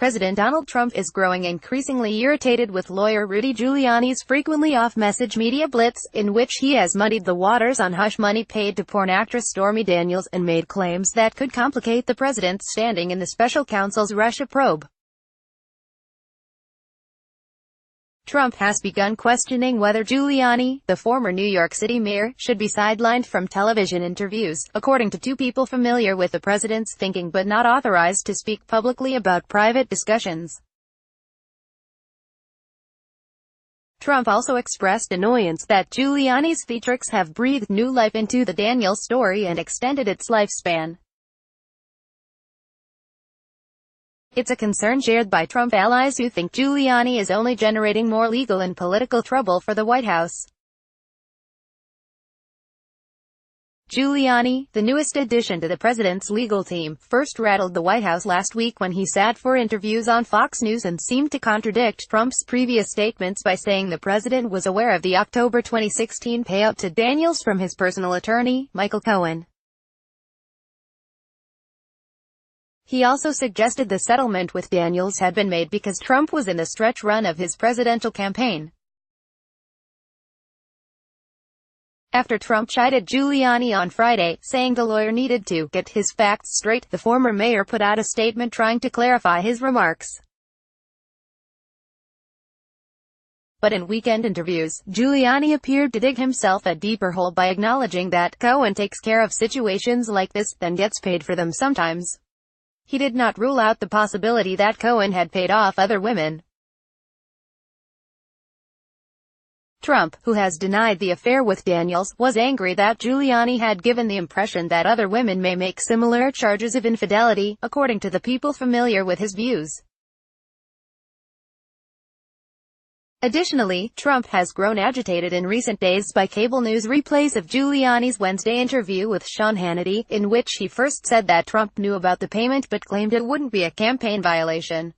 President Donald Trump is growing increasingly irritated with lawyer Rudy Giuliani's frequently off-message media blitz, in which he has muddied the waters on hush money paid to porn actress Stormy Daniels and made claims that could complicate the president's standing in the special counsel's Russia probe. Trump has begun questioning whether Giuliani, the former New York City mayor, should be sidelined from television interviews, according to two people familiar with the president's thinking but not authorized to speak publicly about private discussions. Trump also expressed annoyance that Giuliani's theatrics have breathed new life into the Daniels story and extended its lifespan. It's a concern shared by Trump allies who think Giuliani is only generating more legal and political trouble for the White House. Giuliani, the newest addition to the president's legal team, first rattled the White House last week when he sat for interviews on Fox News and seemed to contradict Trump's previous statements by saying the president was aware of the October 2016 payout to Daniels from his personal attorney, Michael Cohen. He also suggested the settlement with Daniels had been made because Trump was in the stretch run of his presidential campaign. After Trump chided Giuliani on Friday, saying the lawyer needed to get his facts straight, the former mayor put out a statement trying to clarify his remarks. But in weekend interviews, Giuliani appeared to dig himself a deeper hole by acknowledging that Cohen takes care of situations like this, then gets paid for them sometimes. He did not rule out the possibility that Cohen had paid off other women. Trump, who has denied the affair with Daniels, was angry that Giuliani had given the impression that other women may make similar charges of infidelity, according to the people familiar with his views. Additionally, Trump has grown agitated in recent days by cable news replays of Giuliani's Wednesday interview with Sean Hannity, in which he first said that Trump knew about the payment but claimed it wouldn't be a campaign violation.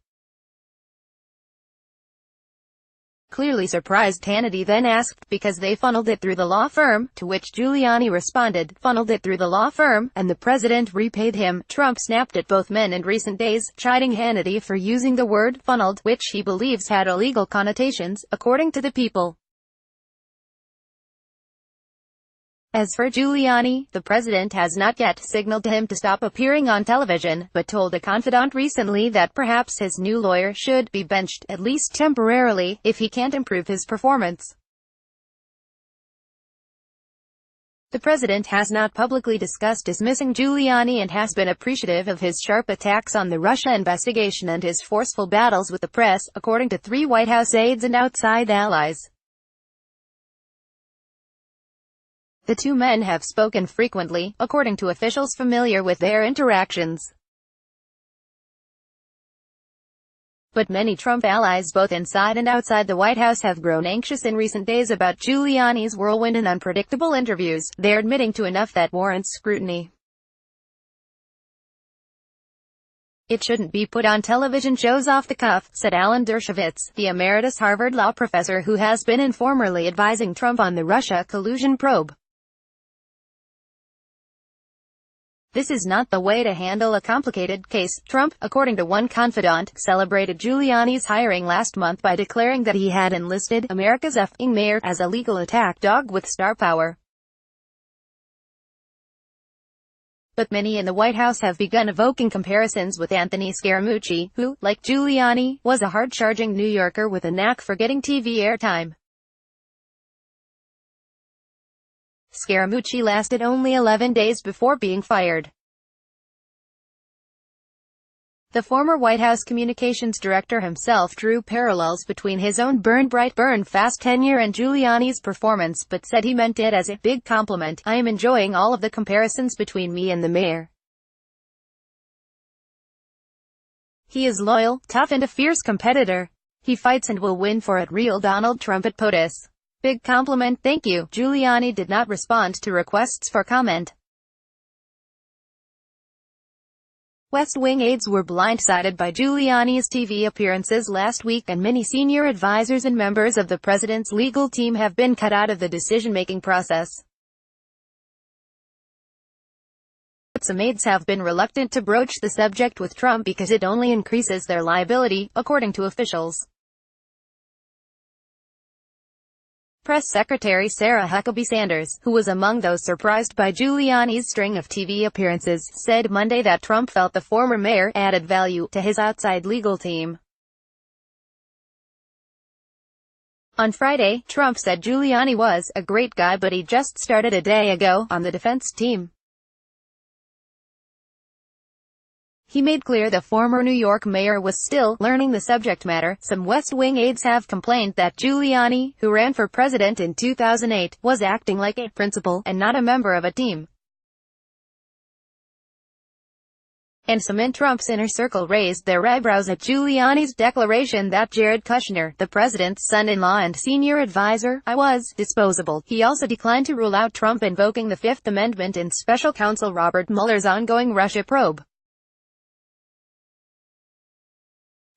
Clearly surprised, Hannity then asked, because they funneled it through the law firm, to which Giuliani responded, funneled it through the law firm, and the president repaid him. Trump snapped at both men in recent days, chiding Hannity for using the word funneled, which he believes had illegal connotations, according to the People. As for Giuliani, the president has not yet signaled to him to stop appearing on television, but told a confidant recently that perhaps his new lawyer should be benched, at least temporarily, if he can't improve his performance. The president has not publicly discussed dismissing Giuliani and has been appreciative of his sharp attacks on the Russia investigation and his forceful battles with the press, according to 3 White House aides and outside allies. The two men have spoken frequently, according to officials familiar with their interactions. But many Trump allies both inside and outside the White House have grown anxious in recent days about Giuliani's whirlwind and unpredictable interviews. They're admitting to enough that warrants scrutiny. It shouldn't be put on television shows off the cuff, said Alan Dershowitz, the emeritus Harvard law professor who has been informally advising Trump on the Russia collusion probe. This is not the way to handle a complicated case. Trump, according to one confidant, celebrated Giuliani's hiring last month by declaring that he had enlisted America's effing mayor as a legal attack dog with star power. But many in the White House have begun evoking comparisons with Anthony Scaramucci, who, like Giuliani, was a hard-charging New Yorker with a knack for getting TV airtime. Scaramucci lasted only 11 days before being fired. The former White House communications director himself drew parallels between his own burn bright, burn fast tenure and Giuliani's performance, but said he meant it as a big compliment. I am enjoying all of the comparisons between me and the mayor. He is loyal, tough and a fierce competitor. He fights and will win for it. Real Donald Trump at POTUS. Big compliment, thank you. Giuliani did not respond to requests for comment. West Wing aides were blindsided by Giuliani's TV appearances last week, and many senior advisors and members of the president's legal team have been cut out of the decision-making process. but some aides have been reluctant to broach the subject with Trump because it only increases their liability, according to officials. Press Secretary Sarah Huckabee Sanders, who was among those surprised by Giuliani's string of TV appearances, said Monday that Trump felt the former mayor added value to his outside legal team. On Friday, Trump said Giuliani was a great guy but he just started a day ago on the defense team. He made clear the former New York mayor was still learning the subject matter. Some West Wing aides have complained that Giuliani, who ran for president in 2008, was acting like a principal and not a member of a team. And some in Trump's inner circle raised their eyebrows at Giuliani's declaration that Jared Kushner, the president's son-in-law and senior advisor, was disposable. He also declined to rule out Trump invoking the Fifth Amendment in special counsel Robert Mueller's ongoing Russia probe.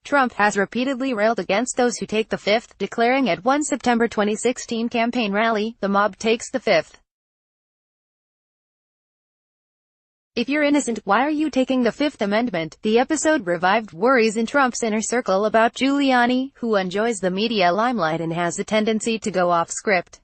Trump has repeatedly railed against those who take the Fifth, declaring at one September 2016 campaign rally, "The mob takes the Fifth. If you're innocent, why are you taking the Fifth Amendment?" The episode revived worries in Trump's inner circle about Giuliani, who enjoys the media limelight and has a tendency to go off script.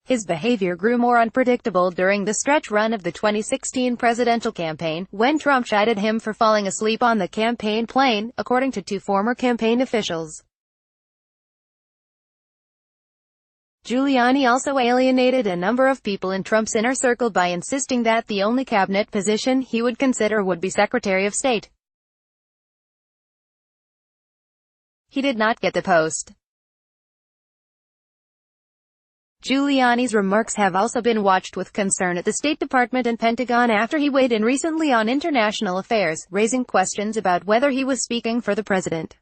His behavior grew more unpredictable during the stretch run of the 2016 presidential campaign, when Trump chided him for falling asleep on the campaign plane, according to two former campaign officials. Giuliani also alienated a number of people in Trump's inner circle by insisting that the only cabinet position he would consider would be Secretary of State. He did not get the post. Giuliani's remarks have also been watched with concern at the State Department and Pentagon after he weighed in recently on international affairs, raising questions about whether he was speaking for the president.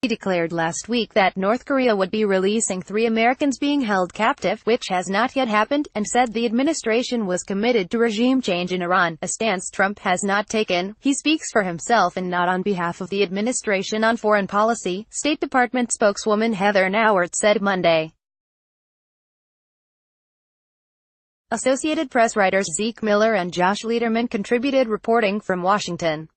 He declared last week that North Korea would be releasing 3 Americans being held captive, which has not yet happened, and said the administration was committed to regime change in Iran, a stance Trump has not taken. He speaks for himself and not on behalf of the administration on foreign policy, State Department spokeswoman Heather Nauert said Monday. Associated Press writers Zeke Miller and Josh Lederman contributed reporting from Washington.